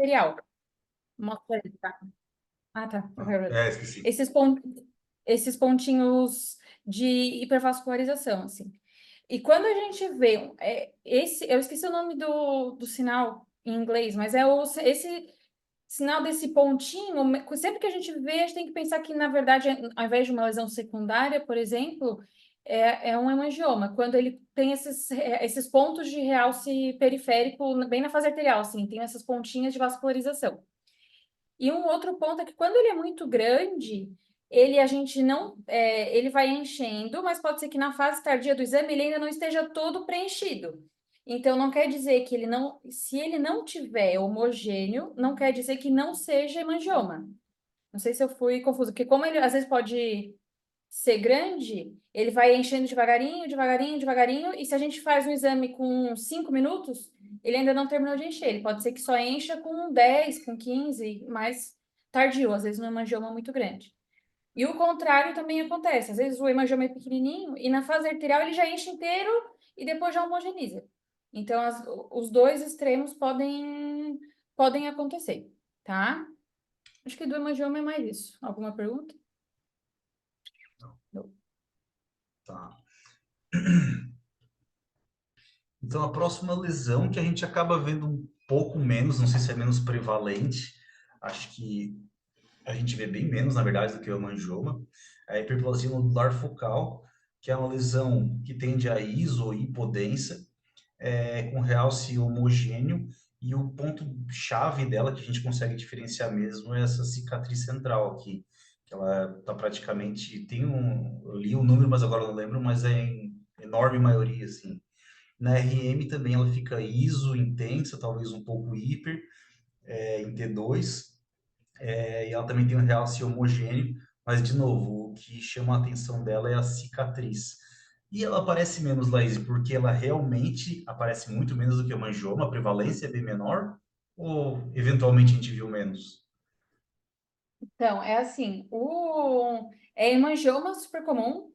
Material. Mostra aí, tá? Ah, tá. Esqueci. Esses, pon... Esses pontinhos de hipervascularização, assim. E quando a gente vê eu esqueci o nome do sinal em inglês, mas esse sinal desse pontinho, sempre que a gente vê, a gente tem que pensar que, na verdade, ao invés de uma lesão secundária, por exemplo, é um hemangioma, quando ele tem esses pontos de realce periférico bem na fase arterial, assim, tem essas pontinhas de vascularização. E um outro ponto é que quando ele é muito grande, a gente não, ele vai enchendo, mas pode ser que na fase tardia do exame ele ainda não esteja todo preenchido. Então não quer dizer que ele não, se ele não tiver homogêneo, não quer dizer que não seja hemangioma. Não sei se eu fui confuso, porque como ele às vezes pode ser grande, ele vai enchendo devagarinho, devagarinho, devagarinho, e se a gente faz um exame com 5 minutos, ele ainda não terminou de encher. Ele pode ser que só encha com 10, com 15, mais tardio, às vezes no hemangioma muito grande. E o contrário também acontece. Às vezes o hemangioma é pequenininho e na fase arterial ele já enche inteiro e depois já homogeniza. Então, os dois extremos podem acontecer, tá? Acho que do hemangioma é mais isso. Alguma pergunta? Não. Tá. Então, a próxima lesão que a gente acaba vendo um pouco menos, não sei se é menos prevalente, acho que a gente vê bem menos, na verdade, do que o hemangioma, é a hiperplasia nodular focal, que é uma lesão que tende a iso ou hipodência, com realce homogêneo, e o ponto-chave dela, que a gente consegue diferenciar mesmo, é essa cicatriz central aqui, que ela tá praticamente, eu li o número, mas agora eu não lembro, mas é em enorme maioria, assim. Na RM também ela fica iso, intensa, talvez um pouco hiper, em T2, e ela também tem um realce homogêneo, mas, de novo, o que chama a atenção dela é a cicatriz. E ela aparece menos, Laís, porque ela realmente aparece muito menos do que o manjoma, a prevalência é bem menor, ou eventualmente a gente viu menos? Então, é assim, é hemangioma super comum,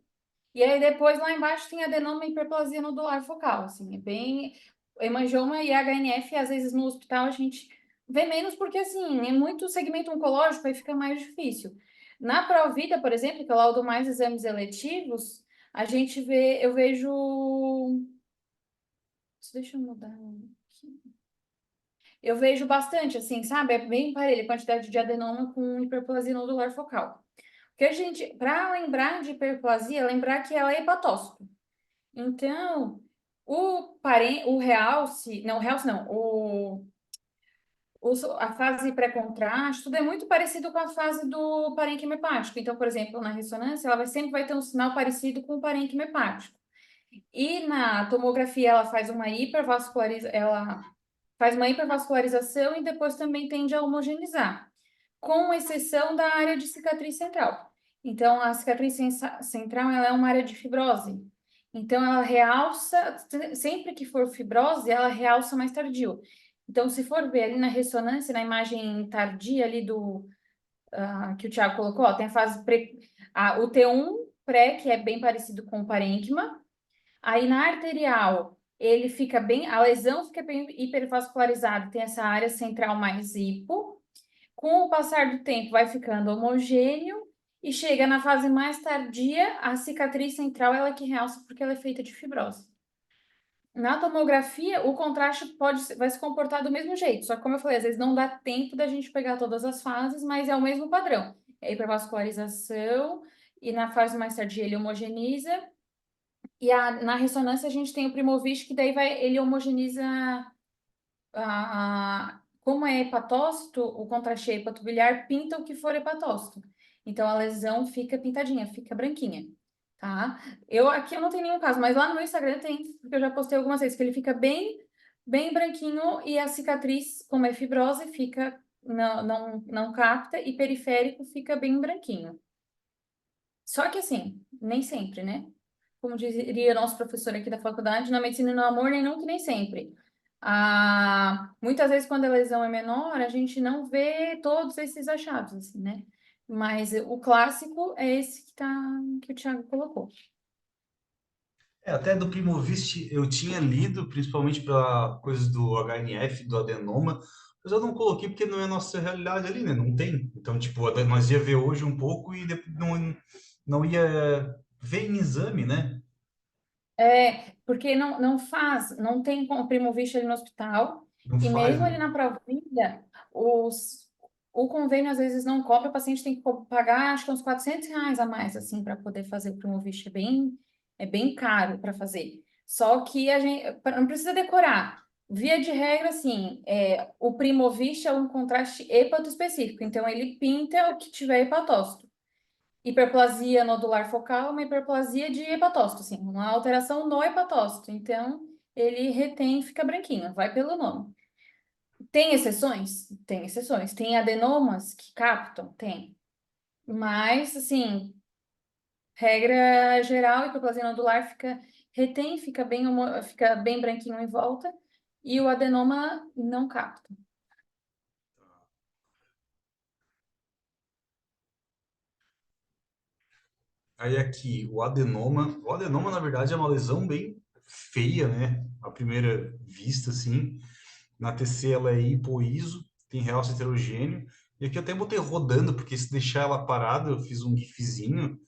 e aí depois lá embaixo tem adenoma e hiperplasia nodular focal, assim, é bem hemangioma e HNF, às vezes no hospital a gente vê menos porque assim, é muito segmento oncológico aí fica mais difícil. Na Provida, por exemplo, que é lá o do mais exames eletivos, a gente vê, eu vejo, deixa eu mudar aqui. Eu vejo bastante, assim, sabe? É bem parelho a quantidade de adenoma com hiperplasia nodular focal. Porque a gente, para lembrar de hiperplasia, lembrar que ela é hepatócito. Então, o realce, não, o realce não, a fase pré-contraste, tudo é muito parecido com a fase do parênquima hepático. Então, por exemplo, na ressonância, sempre vai ter um sinal parecido com o parênquima hepático. E na tomografia, ela faz uma hipervascularização e depois também tende a homogeneizar, com exceção da área de cicatriz central. Então, a cicatriz central ela é uma área de fibrose. Então, ela realça, sempre que for fibrose, ela realça mais tardio. Então, se for ver ali na ressonância, na imagem tardia ali que o Thiago colocou, ó, tem a fase o T1 pré, que é bem parecido com o parênquima. Aí na arterial, a lesão fica bem hipervascularizada, tem essa área central mais hipo. Com o passar do tempo, vai ficando homogêneo e chega na fase mais tardia, a cicatriz central ela que realça porque ela é feita de fibrose. Na tomografia, o contraste vai se comportar do mesmo jeito, só que como eu falei, às vezes não dá tempo da gente pegar todas as fases, mas é o mesmo padrão. É hipervascularização e na fase mais tardia ele homogeniza e na ressonância a gente tem o Primovich, que daí ele homogeneiza como é hepatócito, o contraste hepatobiliar pinta o que for hepatócito. Então a lesão fica pintadinha, fica branquinha, tá? Aqui eu não tenho nenhum caso, mas lá no meu Instagram tem, porque eu já postei algumas vezes, que ele fica bem branquinho e a cicatriz, como é fibrose, fica não capta e periférico fica bem branquinho. Só que assim, nem sempre, né? Como diria nosso professor aqui da faculdade, na medicina e no amor, nem nunca e nem sempre. Muitas vezes, quando a lesão é menor, a gente não vê todos esses achados, assim, né? Mas o clássico é esse que o Thiago colocou. Até do Primovist eu tinha lido, principalmente pela coisa do HNF, do adenoma, Mas eu não coloquei porque não é a nossa realidade ali, né? Não tem. Então, tipo, até nós ia ver hoje um pouco e depois não ia ver em exame, né? Porque não faz, não tem como Primovisto ali no hospital, Não e faz, mesmo né? ali na Provida, o convênio às vezes não cobre, o paciente tem que pagar, acho que uns R$ 400 a mais, assim, para poder fazer o Primovisto, é bem caro para fazer. Só que a gente não precisa decorar. Via de regra, assim, o Primovisto é um contraste hepato específico, então ele pinta o que tiver hepatócito. Hiperplasia nodular focal é uma hiperplasia de hepatócito, assim, uma alteração no hepatócito. Então, ele retém e fica branquinho, vai pelo nome. Tem exceções? Tem exceções. Tem adenomas que captam? Tem. Mas, assim, regra geral, hiperplasia nodular retém, fica bem branquinho em volta, e o adenoma não capta. Aí aqui, o adenoma na verdade é uma lesão bem feia, né? À primeira vista, assim. Na TC ela é hipoiso, tem realce heterogêneo. E aqui eu até botei rodando, porque se deixar ela parada, eu fiz um gifzinho,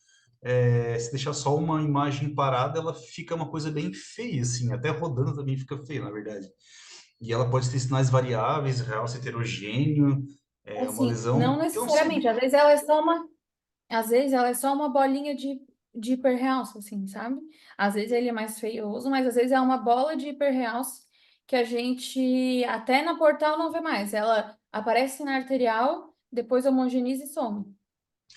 se deixar só uma imagem parada, ela fica uma coisa bem feia, assim. Até rodando também fica feio, na verdade. E ela pode ter sinais variáveis, realce heterogêneo, é uma Assim, não lesão que eu não sei. necessariamente, às vezes ela é só uma bolinha de hiperrealce, assim, sabe? Às vezes ele é mais feioso, mas às vezes é uma bola de hiperrealce que a gente até na portal não vê mais. Ela aparece na arterial, depois homogeniza e some.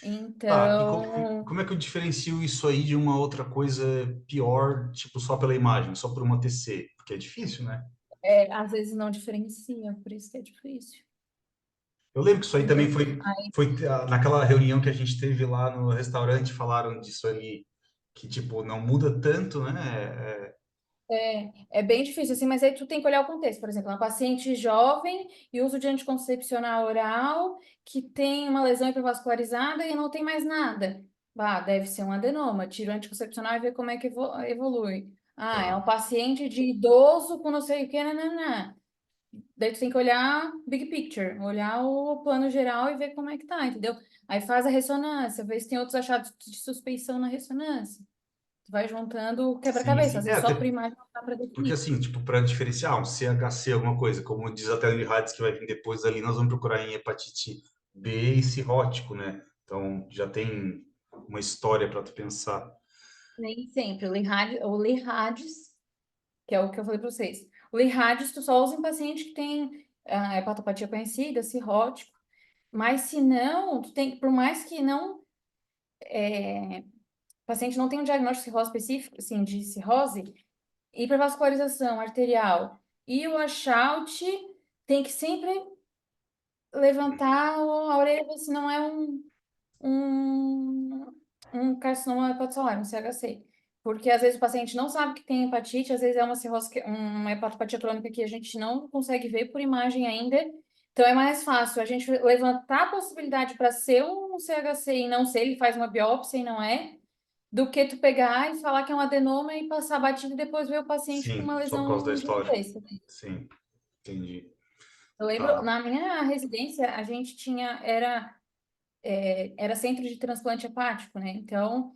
Tá, e Então, como é que eu diferencio isso aí de uma outra coisa pior, tipo, só pela imagem, só por uma TC? Porque é difícil, né? às vezes não diferencia, por isso que é difícil, Eu lembro que isso aí também entendeu? naquela reunião que a gente teve lá no restaurante, falaram disso ali, que, tipo, não muda tanto, né? É bem difícil, assim, mas aí tu tem que olhar o contexto. Por exemplo, uma paciente jovem e uso de anticoncepcional oral que tem uma lesão hipervascularizada e não tem mais nada. Ah, deve ser um adenoma. Tira o anticoncepcional e vê como é que evolui. Ah, é um Tá. paciente de idoso com não sei o que, nananã. Daí tu tem que olhar big picture, olhar o plano geral e ver como é que tá, entendeu? Aí faz a ressonância, vê se tem outros achados de suspeição na ressonância. Tu vai juntando o Sim, quebra-cabeça. sim. Às É, vezes só por até imagem não dá para porque, definir. assim, tipo, para diferenciar um CHC, alguma coisa, como diz até o Hades que vai vir depois ali, nós vamos procurar em hepatite B e cirrótico, né? Então, já tem uma história para tu pensar. Nem sempre. O Lirades, que é o que eu falei para vocês. O Lirades, tu só usa em paciente que tem hepatopatia conhecida, cirrótico. Mas se não, tu tem, por mais que não, o paciente não tenha um diagnóstico de cirrose específico, assim, de cirrose, hipervascularização arterial e o Washout, tem que sempre levantar a orelha se não é um, um carcinoma hepatocelular, um CHC. Porque às vezes o paciente não sabe que tem hepatite, às vezes é uma cirrose, uma hepatopatia crônica que a gente não consegue ver por imagem ainda. Então é mais fácil a gente levantar a possibilidade para ser um CHC e não ser, ele faz uma biópsia e não é, do que tu pegar e falar que é um adenoma e passar batido e depois ver o paciente com uma Sim, só por causa da lesão história. gigantesca. Sim, entendi. Eu lembro, Tá. na minha residência, a gente era centro de transplante hepático, né? Então,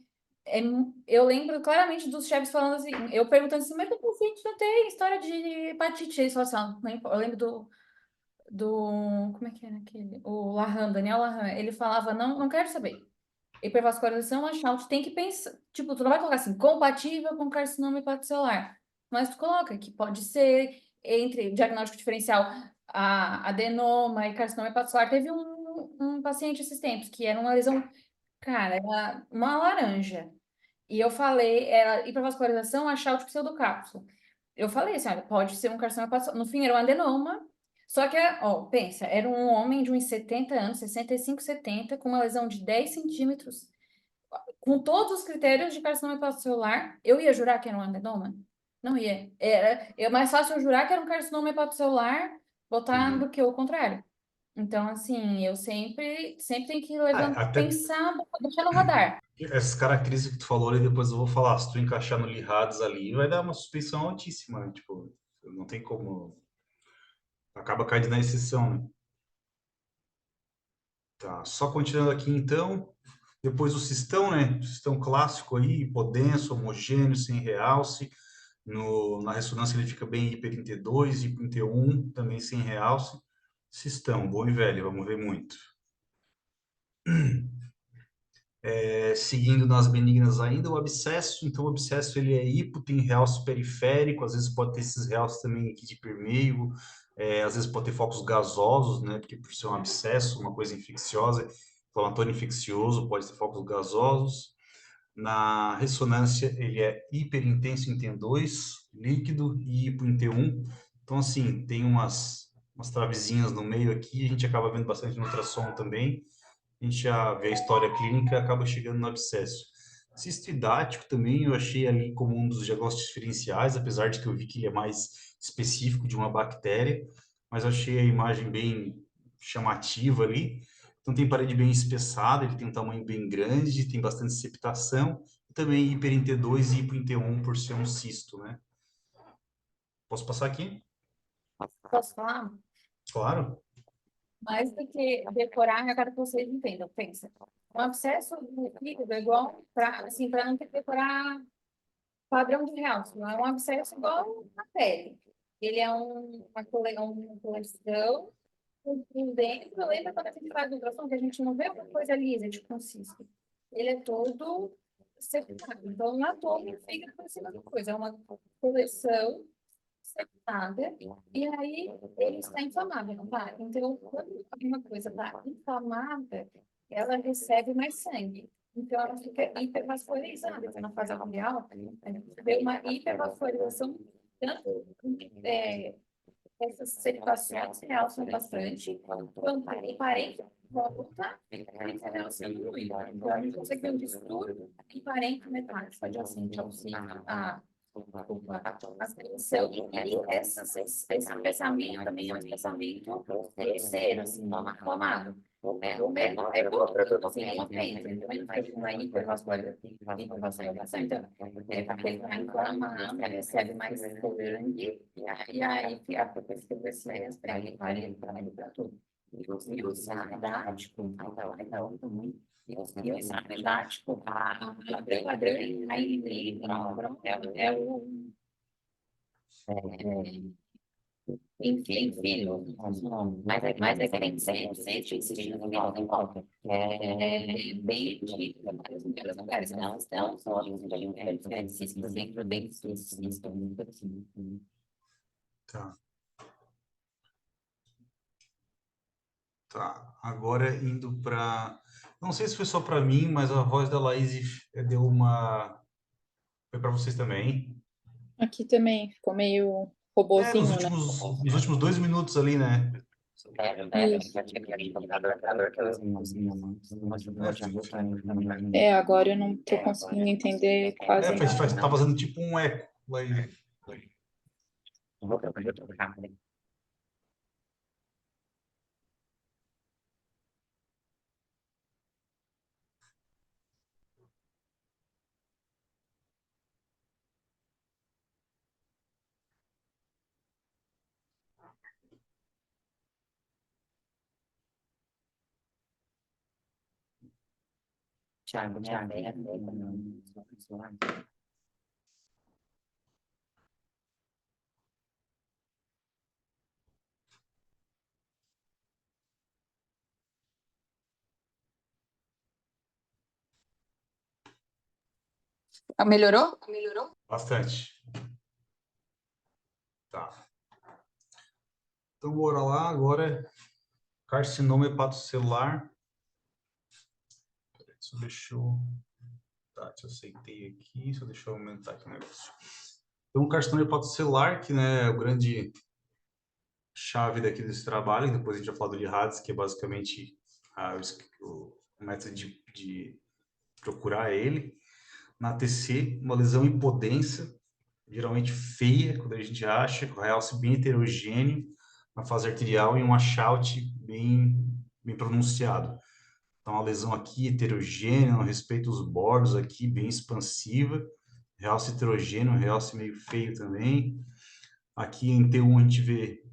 eu lembro claramente dos chefes falando assim, eu perguntando assim, mas o paciente não tem história de hepatite? Eles falaram assim, eu lembro como é que era aquele? O Lahan, Daniel Lahan, ele falava, não quero saber. Hipervascularização, a Shout tem que pensar, tipo, tu não vai colocar assim, compatível com carcinoma hepatocelular, mas tu coloca que pode ser entre diagnóstico diferencial, adenoma e carcinoma hepatocelular. Teve um paciente esses tempos que era uma lesão. Cara, era uma laranja. E eu falei, era hipervascularização, achar o pseudocápsula. Eu falei assim, olha, pode ser um carcinoma hepático. No fim, era um adenoma. Só que, ó, pensa, era um homem de uns 70 anos, 65, 70, com uma lesão de 10 centímetros, com todos os critérios de carcinoma hepatocelular. Eu ia jurar que era um adenoma? Não ia. É mais fácil eu jurar que era um carcinoma hepatocelular, botar Uhum. do que o contrário. Então, assim, eu sempre tenho que levantar, Até pensar, deixar no radar. essas características que tu falou ali, depois eu vou falar. Se tu encaixar no Lihades ali, vai dar uma suspeição altíssima, né? Tipo, não tem como. acaba caindo na exceção, né? Tá, só continuando aqui então, depois o cistão, né? O cistão clássico aí, hipodenso, homogêneo, sem realce. Na ressonância ele fica bem hiper em T2 e em T1, também sem realce. Cistão, bom e velho, vamos ver muito. Seguindo nas benignas ainda, o abscesso. Então, o abscesso ele é hipo, tem realce periférico, às vezes pode ter esses realces também aqui de permeio, às vezes pode ter focos gasosos, né? Porque por ser um abscesso, uma coisa infecciosa, inflamatório infeccioso, pode ter focos gasosos. Na ressonância, ele é hiperintenso em T2, líquido e hipo em T1. Então, assim, tem umas travezinhas no meio aqui, a gente acaba vendo bastante no ultrassom também. A gente já vê a história clínica e acaba chegando no abscesso. Cistoidático também eu achei ali como um dos diagnósticos diferenciais, apesar de que eu vi que ele é mais específico de uma bactéria, mas eu achei a imagem bem chamativa ali. Então tem parede bem espessada, ele tem um tamanho bem grande, tem bastante septação, e também hiper em T2 e hipo em T1 por ser um cisto, né? Posso passar aqui? Posso falar? Claro. Mais do que decorar, eu quero que vocês entendam. Pensa, um abscesso líquido é igual para assim, para não ter que decorar padrão de realce, não é um abscesso igual na pele. Ele é uma coleção por dentro. Lembra quando a gente faz ultrassom, que a gente não vê uma coisa lisa, tipo um cisto? Ele é todo separado. Então, não é todo fica por cima da coisa. É uma coleção separada. E aí, ele está inflamável, não tá? Então, quando uma coisa está inflamada, ela recebe mais sangue. Então, ela fica hipervascularizada. Então, na fase alveolar, a gente vê uma hipervascularização tanto essas situações realçam bastante, quando o parente volta, eles realçam muito. Então, a gente consegue ver um distúrbio em parente metálico adjacente ao sino, a seleção, e esse pensamento também é um pensamento terceiro, assim, tomado. O mesmo é outro, assim, é uma pena, também faz uma hipervascularização, então, porque ele vai inflamando, ele recebe mais sangue, e aí fica a pessoas para ele para tudo. E o sadático, então, também. E o sadático, padrão, aí, é o enfim, mas é que tem sempre existindo em volta. É bem difícil, em vários lugares, não estão só dentro desses muito assim. Tá. Tá, agora indo para. Não sei se foi só para mim, mas a voz da Laís deu uma. Foi para vocês também? Aqui também ficou meio É, robozinho, né? nos últimos 2 minutos ali, né? Isso. É, agora eu não tô conseguindo entender quase nada. Tá fazendo tipo um eco. Thiago, melhorou? Bastante. Tá. Então, bora lá. Agora, carcinoma hepatocelular. Só deixa eu. Tá, te aceitei aqui. Só deixa eu aumentar aqui o negócio. Então, o carcinoma hepatocelular, que né, é o grande chave daqui desse trabalho. Depois a gente vai falar do Lihatz, que é basicamente o método de procurar ele. Na TC, uma lesão hipodensa, geralmente feia, quando a gente acha, com realce bem heterogêneo na fase arterial e um achaute bem pronunciado. Então, a lesão aqui heterogênea, no respeito aos bordos aqui, bem expansiva, realce heterogêneo, realce meio feio também. Aqui em T1 a gente vê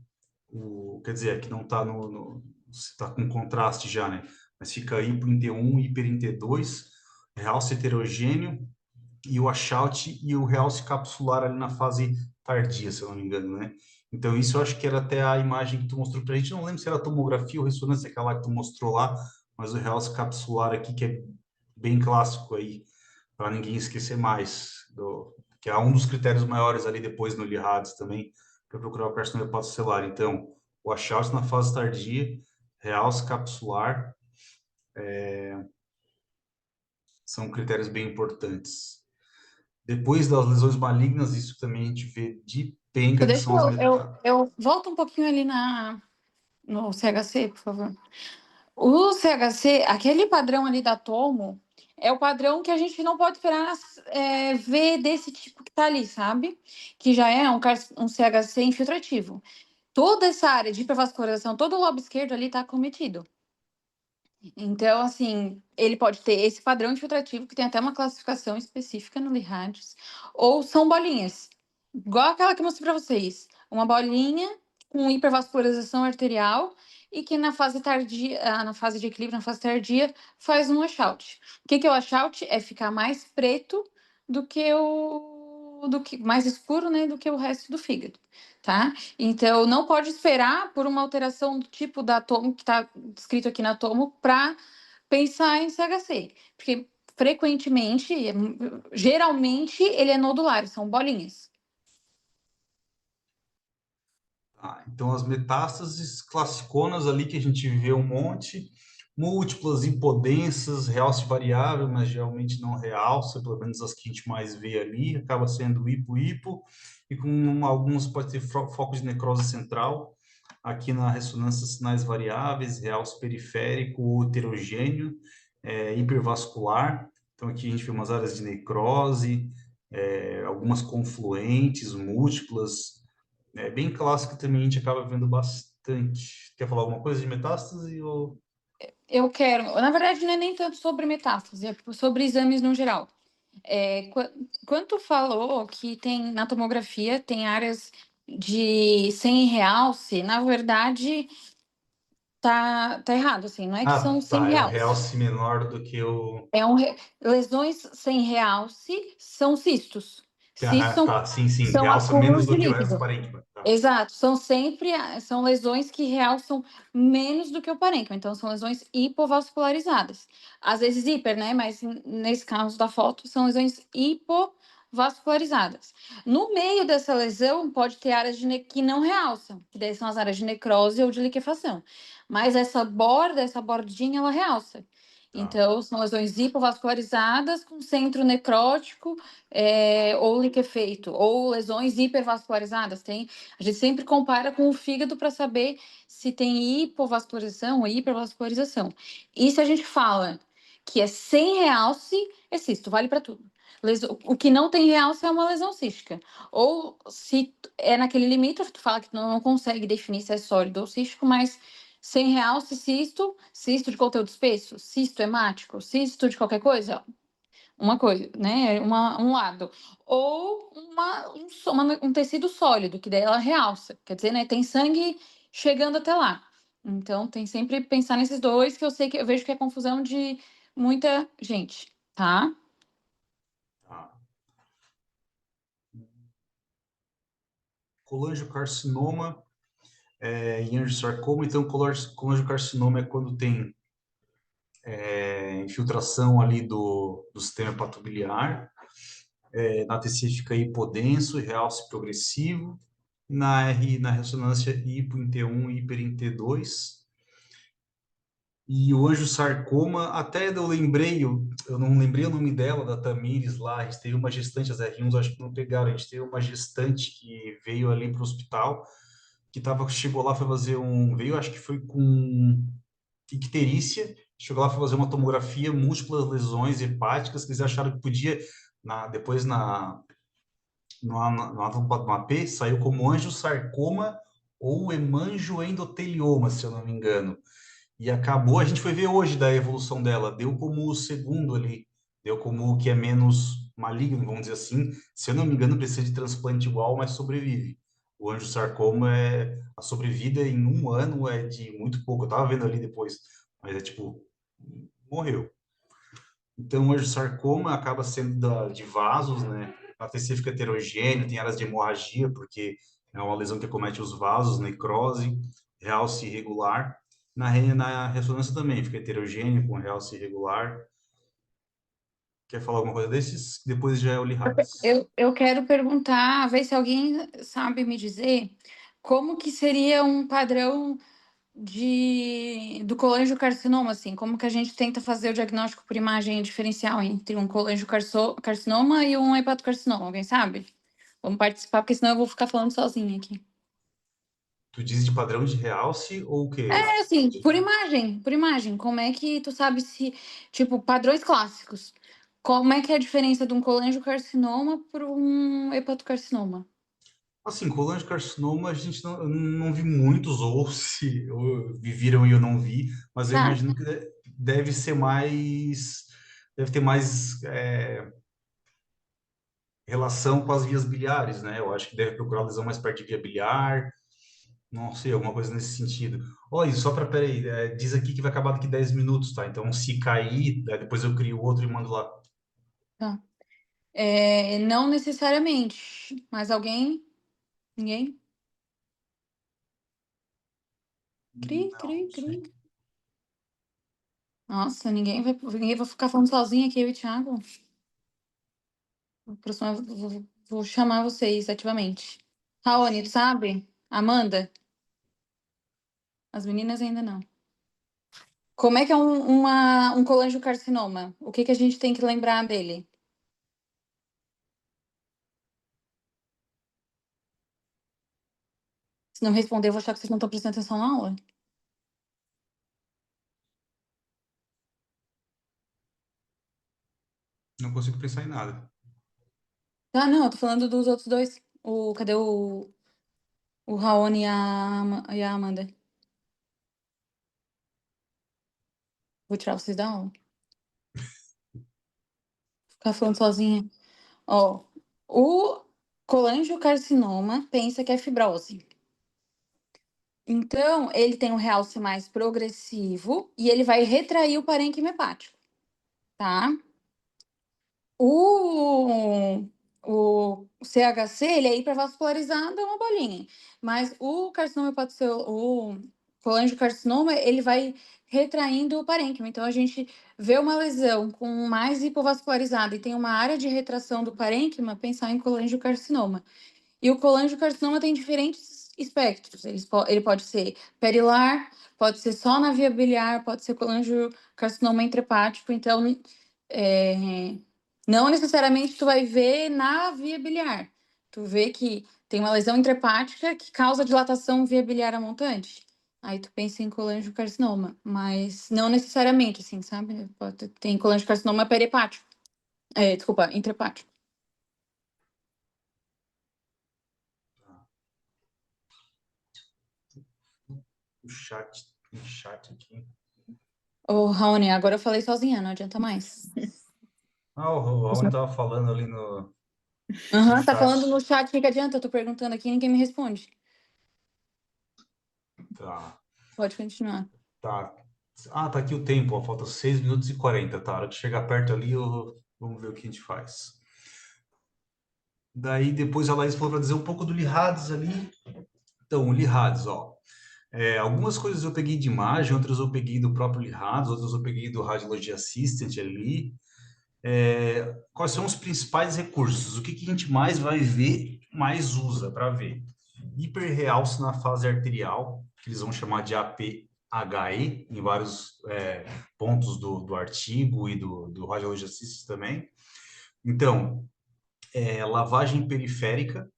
quer dizer, aqui não está está com contraste já, né? Mas fica hipo em T1, hiper em T2, realce heterogêneo e o washout e o realce capsular ali na fase tardia, se eu não me engano, né? Então, isso eu acho que era até a imagem que tu mostrou pra gente. Não lembro se era tomografia ou ressonância, aquela que tu mostrou lá, mas o realce capsular aqui, que é bem clássico aí, para ninguém esquecer mais, que é um dos critérios maiores ali depois no LIHADS também, para procurar o carcinoma hepatocelular. Então, o washout na fase tardia, realce capsular, são critérios bem importantes. Depois das lesões malignas, isso também a gente vê de penca, que Deixa são as eu volto um pouquinho ali no CHC, por favor. O CHC, aquele padrão ali da Tomo, é o padrão que a gente não pode esperar ver desse tipo que tá ali, sabe? Que já é um CHC infiltrativo. Toda essa área de hipervascularização, todo o lobo esquerdo ali está acometido. Então, assim, ele pode ter esse padrão infiltrativo, que tem até uma classificação específica no LIHADS, ou são bolinhas, igual aquela que eu mostrei para vocês. Uma bolinha com hipervascularização arterial e que na fase tardia, na fase de equilíbrio, na fase tardia, faz um washout. O que é o washout? É ficar mais preto do que mais escuro, né, do que o resto do fígado, tá? Então, não pode esperar por uma alteração do tipo da tomo, que está descrito aqui na tomo, para pensar em CHC. Porque frequentemente, geralmente, ele é nodular, são bolinhas. Então, as metástases classiconas ali que a gente vê um monte, múltiplas impotências, realce variável, mas geralmente não realça, pelo menos as que a gente mais vê ali, acaba sendo hipo-hipo, e com alguns pode ter foco de necrose central, aqui na ressonância sinais variáveis, realce periférico, heterogêneo, hipervascular, então aqui a gente vê umas áreas de necrose, algumas confluentes, múltiplas, é bem clássico também, a gente acaba vendo bastante. Quer falar alguma coisa de metástase? Ou... Eu quero, na verdade, não é nem tanto sobre metástase, é sobre exames no geral. Quando tu falou que tem na tomografia tem áreas de sem realce, na verdade tá errado, assim, não é que Ah, são sem tá, é o realce. realce menor do que o... Lesões sem realce são cistos. Cistos Ah, tá, sim, sim, são realça menos acúmulos de do que o resto do líquido. parênquima. Tá, Exato, são lesões que realçam menos do que o parênquima, então são lesões hipovascularizadas. Às vezes hiper, né? Mas nesse caso da foto, são lesões hipovascularizadas. No meio dessa lesão, pode ter áreas que não realçam, que daí são as áreas de necrose ou de liquefação. Mas essa bordinha, ela realça. tá. Então, são lesões hipovascularizadas com centro necrótico ou liquefeito, ou lesões hipervascularizadas. A gente sempre compara com o fígado para saber se tem hipovascularização ou hipervascularização. E se a gente fala que é sem realce, é cisto, vale para tudo. O que não tem realce é uma lesão cística. Ou se é naquele limítrofe, tu fala que não consegue definir se é sólido ou cístico, mas sem realce, cisto de conteúdo espesso, cisto hemático, cisto de qualquer coisa, uma coisa, né? Um lado. Ou um tecido sólido, que daí ela realça. Quer dizer, né? Tem sangue chegando até lá. Então, tem sempre que pensar nesses dois, que eu sei que eu vejo que é confusão de muita gente, tá? Tá. Colangiocarcinoma e angiosarcoma. Então, colangiocarcinoma é quando tem infiltração ali do sistema hepatobiliar. Na TC fica hipodenso e realce progressivo. Na ressonância hipo em T1 e hiper em T2. E o angiosarcoma, até eu não lembrei o nome dela, da Tamires lá, a gente teve uma gestante, as R1s acho que não pegaram, a gente teve uma gestante que veio ali para o hospital, chegou lá, foi fazer veio acho que foi com icterícia, chegou lá, foi fazer uma tomografia, múltiplas lesões hepáticas, que eles acharam que podia, depois no AP, saiu como angiosarcoma ou hemangioendotelioma, se eu não me engano. E acabou, a gente foi ver hoje da evolução dela, deu como o segundo ali, deu como o que é menos maligno, vamos dizer assim. Se eu não me engano, precisa de transplante igual, mas sobrevive. O angiosarcoma a sobrevida em um ano é de muito pouco. Eu tava vendo ali depois, mas é tipo, morreu. Então, o angiosarcoma acaba sendo de vasos, né? A TC fica heterogêneo, tem áreas de hemorragia, porque é uma lesão que acomete os vasos, necrose, realce irregular. Na ressonância também fica heterogêneo, com realce irregular. Quer falar alguma coisa desses? Depois já é o Lihats. Eu quero perguntar, ver se alguém sabe me dizer como que seria um padrão do colangiocarcinoma, assim, como que a gente tenta fazer o diagnóstico por imagem diferencial entre um colangiocarcinoma e um hepatocarcinoma, alguém sabe? Vamos participar, porque senão eu vou ficar falando sozinha aqui. Tu diz de padrão de realce ou o quê? É assim, por imagem, como é que tu sabe se, tipo, padrões clássicos, como é que é a diferença de um colangiocarcinoma para um hepatocarcinoma? Assim, colangiocarcinoma a gente não vi muitos, ou se viram e eu não vi, mas eu Tá, imagino que deve ser mais, deve ter mais relação com as vias biliares, né? Eu acho que deve procurar lesão mais perto de via biliar, não sei, alguma coisa nesse sentido. Olha, só para, peraí, diz aqui que vai acabar daqui 10 minutos, tá? Então, se cair, depois eu crio outro e mando lá. tá. É, não necessariamente, mas alguém? Ninguém? Cri, Não, cri, não sei. cri. Nossa, ninguém vai ficar falando sozinha aqui, eu e o Thiago. Próxima, vou chamar vocês ativamente. Raoni, tu sabe? Amanda? As meninas ainda não. Como é que é um colangiocarcinoma? O que que a gente tem que lembrar dele? Se não responder, eu vou achar que vocês não estão prestando atenção na aula. Não consigo pensar em nada. Ah, não, eu tô falando dos outros dois. Cadê o Raoni e a Amanda? Vou tirar vocês da aula. Ficar falando sozinha. Ó, o colangiocarcinoma pensa que é fibrose. Então, ele tem um realce mais progressivo e ele vai retrair o parênquima hepático, tá? O, o CHC, ele é hipervascularizado, é uma bolinha. Mas o carcinoma o colangiocarcinoma, ele vai retraindo o parênquima. Então, a gente vê uma lesão com mais hipovascularizada e tem uma área de retração do parênquima, pensar em colangiocarcinoma. E o colangiocarcinoma tem diferentes espectros. Ele pode ser perilar, pode ser só na via biliar, pode ser colangiocarcinoma intrahepático. Então, é, não necessariamente tu vai ver na via biliar. Tu vê que tem uma lesão intrahepática que causa dilatação via biliar a montante. Aí tu pensa em colangiocarcinoma, mas não necessariamente, assim, sabe? Tem colangiocarcinoma perihepático. Desculpa, intrahepático. O chat aqui. Ô, Raoni, agora eu falei sozinha, não adianta mais. Ah, o Raoni tava falando ali no Aham, tá chat. falando no chat, o que que adianta? Eu tô perguntando aqui e ninguém me responde. Tá, Pode continuar. tá. Ah, tá aqui o tempo, ó, falta 6 minutos e 40, tá? A hora que chegar perto ali, vamos ver o que a gente faz. Daí depois a Laís falou para dizer um pouco do Lihades ali. Então, o Lihades, ó. Algumas coisas eu peguei de imagem, outras eu peguei do próprio Lihades, outras eu peguei do Radiology Assistant ali. Quais são os principais recursos? O que que a gente mais vai ver, mais usa para ver? Hiperrealce na fase arterial, que eles vão chamar de APHE, em vários pontos do artigo e do Radiology Assistant também. Então, lavagem periférica,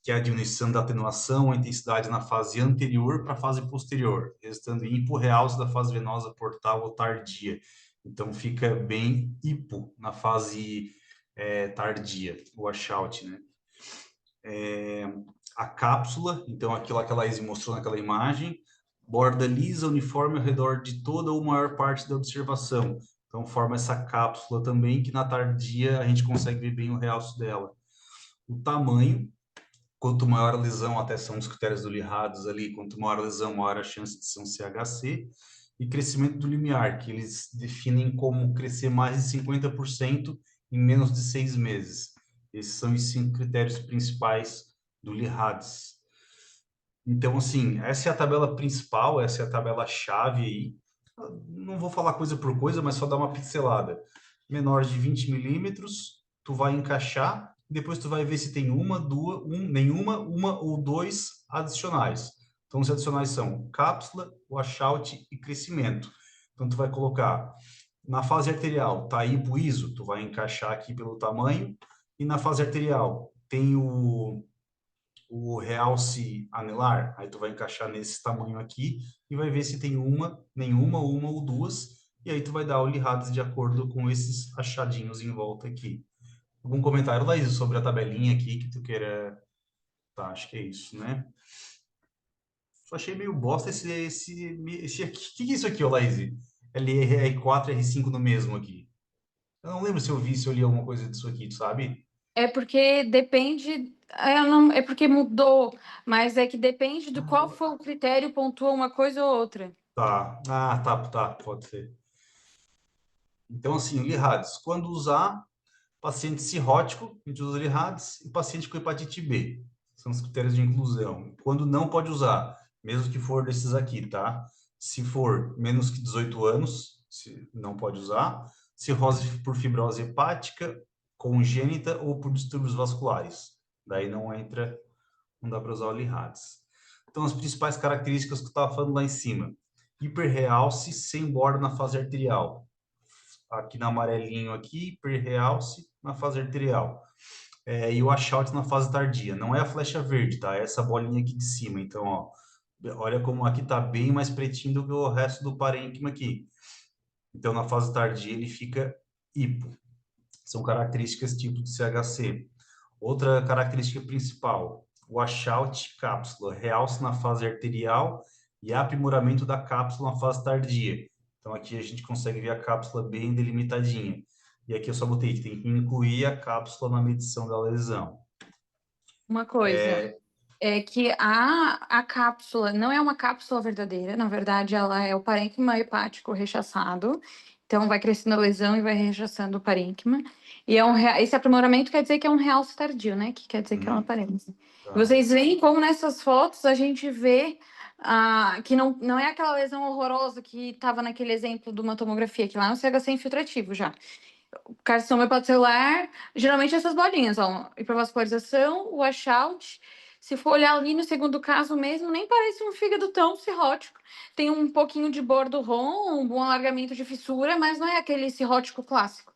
que é a diminuição da atenuação, a intensidade na fase anterior para a fase posterior, resultando em hiporrealce da fase venosa portal ou tardia. Então, fica bem hipo na fase tardia, o washout, né? A cápsula, então aquilo que a Laís mostrou naquela imagem, borda lisa, uniforme ao redor de toda ou maior parte da observação. Então, forma essa cápsula também, que na tardia a gente consegue ver bem o realce dela. o tamanho, quanto maior a lesão, até são os critérios do Lee-Haddes ali, quanto maior a lesão, maior a chance de ser um CHC, e crescimento do limiar, que eles definem como crescer mais de 50% em menos de 6 meses. Esses são os 5 critérios principais do Lee-Haddes. Então, assim, essa é a tabela principal, essa é a tabela-chave aí. Não vou falar coisa por coisa, mas só dar uma pincelada. Menor de 20 milímetros, tu vai encaixar, depois tu vai ver se tem uma, duas, nenhuma, uma ou dois adicionais. Então, os adicionais são cápsula, washout e crescimento. Então, tu vai colocar na fase arterial, tá hipoiso, tu vai encaixar aqui pelo tamanho, e na fase arterial tem o realce anelar, aí tu vai encaixar nesse tamanho aqui e vai ver se tem uma, nenhuma, uma ou duas, e aí tu vai dar o Lee-Haddes de acordo com esses achadinhos em volta aqui. Algum comentário, Laís, sobre a tabelinha aqui que tu queira... Tá, acho que é isso, né? Só achei meio bosta esse aqui. O que é isso aqui, ó, Laís? R4 e R5 no mesmo aqui. Eu não lembro se eu vi, se eu li alguma coisa disso aqui, tu sabe? É porque depende, é porque mudou, mas é que depende do qual foi o critério, pontua uma coisa ou outra. Tá. Ah, tá, pode ser. Então, assim, o Lee-Haddes, quando usar, paciente cirrótico, a gente usa Lee-Haddes, e paciente com hepatite B. São os critérios de inclusão. Quando não pode usar, mesmo que for desses aqui, tá? Se for menos que 18 anos, não pode usar. Cirrose por fibrose hepática, congênita ou por distúrbios vasculares. Daí não entra, não dá para usar o Lee-Haddes. Então, as principais características que eu estava falando lá em cima. Hiperrealce sem borda na fase arterial. Aqui na amarelinho aqui, hiperrealce na fase arterial. E o washout na fase tardia. Não é a flecha verde, tá? É essa bolinha aqui de cima. Então, ó, olha como aqui tá bem mais pretinho do que o resto do parênquima aqui. Então, na fase tardia, ele fica hipo. São características tipo de CHC. Outra característica principal, washout cápsula, realce na fase arterial e aprimoramento da cápsula na fase tardia. Então, aqui a gente consegue ver a cápsula bem delimitadinha. E aqui eu só botei que tem que incluir a cápsula na medição da lesão. Uma coisa é que a cápsula não é uma cápsula verdadeira, na verdade, ela é o parênquima hepático rechaçado. Então, vai crescendo a lesão e vai rechaçando o parênquima. E esse aprimoramento quer dizer que é um realce tardio, né? Que quer dizer que é uma parênquima. Tá. E vocês veem como nessas fotos a gente vê que não é aquela lesão horrorosa que estava naquele exemplo de uma tomografia, que lá é um CHC infiltrativo já. Carcinoma hepatocelular, geralmente essas bolinhas, ó, hipervascularização, washout. Se for olhar ali no segundo caso mesmo, nem parece um fígado tão cirrótico. Tem um pouquinho de bordo rom, um bom alargamento de fissura, mas não é aquele cirrótico clássico.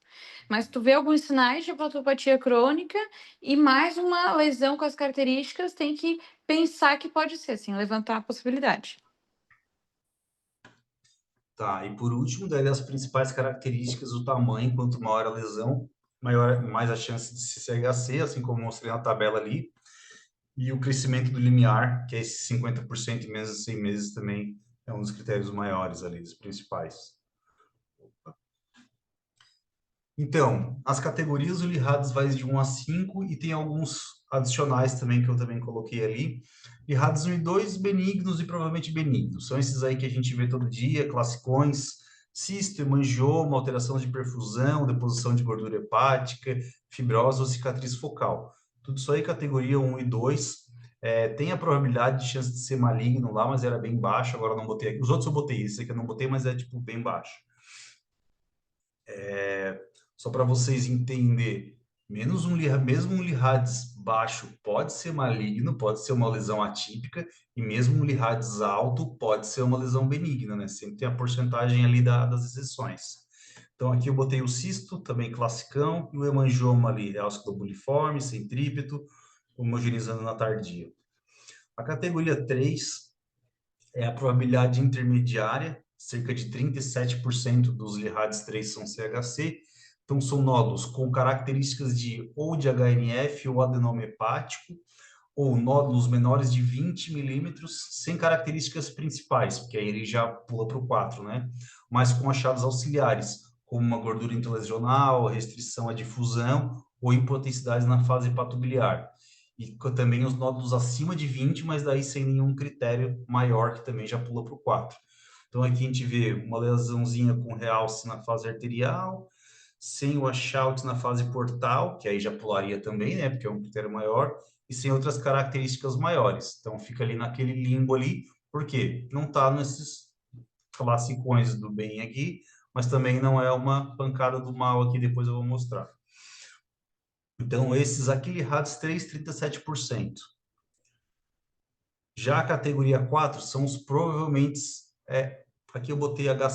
Mas tu vê alguns sinais de hepatopatia crônica e mais uma lesão com as características, tem que pensar que pode ser, assim, levantar a possibilidade. Tá, e por último, daí as principais características, o tamanho, quanto maior a lesão, mais a chance de ser CHC, assim como mostrei na tabela ali, e o crescimento do limiar, que é esse 50% em menos de 6 meses também, é um dos critérios maiores ali, dos principais. Então, as categorias, o Lee-Haddes vai de 1 a 5 e tem alguns adicionais também que eu também coloquei ali. Lee-Haddes 1 e 2, benignos e provavelmente benignos. São esses aí que a gente vê todo dia, classicões, cisto, hemangioma, alteração de perfusão, deposição de gordura hepática, fibrose ou cicatriz focal. Tudo isso aí, categoria 1 e 2. Tem a probabilidade de chance de ser maligno lá, mas era bem baixo, agora eu não botei aqui. Os outros eu botei, esse aqui eu não botei, mas é tipo bem baixo. Só para vocês entenderem, mesmo um Lee-Haddes baixo pode ser maligno, pode ser uma lesão atípica, e mesmo um Lee-Haddes alto pode ser uma lesão benigna, né? Sempre tem a porcentagem ali das exceções. Então, aqui eu botei o cisto, também classicão, e o hemangioma ali, é osculobuliforme, centrípeto, homogeneizando na tardia. A categoria 3 é a probabilidade intermediária, cerca de 37% dos Lee-Haddes 3 são CHC. Então, são nódulos com características ou de HNF ou adenoma hepático, ou nódulos menores de 20 milímetros, sem características principais, porque aí ele já pula para o 4, né? Mas com achados auxiliares, como uma gordura intralesional, restrição à difusão, ou hipotensidade na fase hepatobiliar. E também os nódulos acima de 20, mas daí sem nenhum critério maior, que também já pula para o 4. Então, aqui a gente vê uma lesãozinha com realce na fase arterial, sem o washout na fase portal, que aí já pularia também, né, porque é um critério maior, e sem outras características maiores. Então, fica ali naquele limbo ali, por quê? Não está nesses classicões do bem aqui, mas também não é uma pancada do mal aqui, depois eu vou mostrar. Então, esses aqui, RADS 3, 37%. Já a categoria 4 são os provavelmente, aqui eu botei H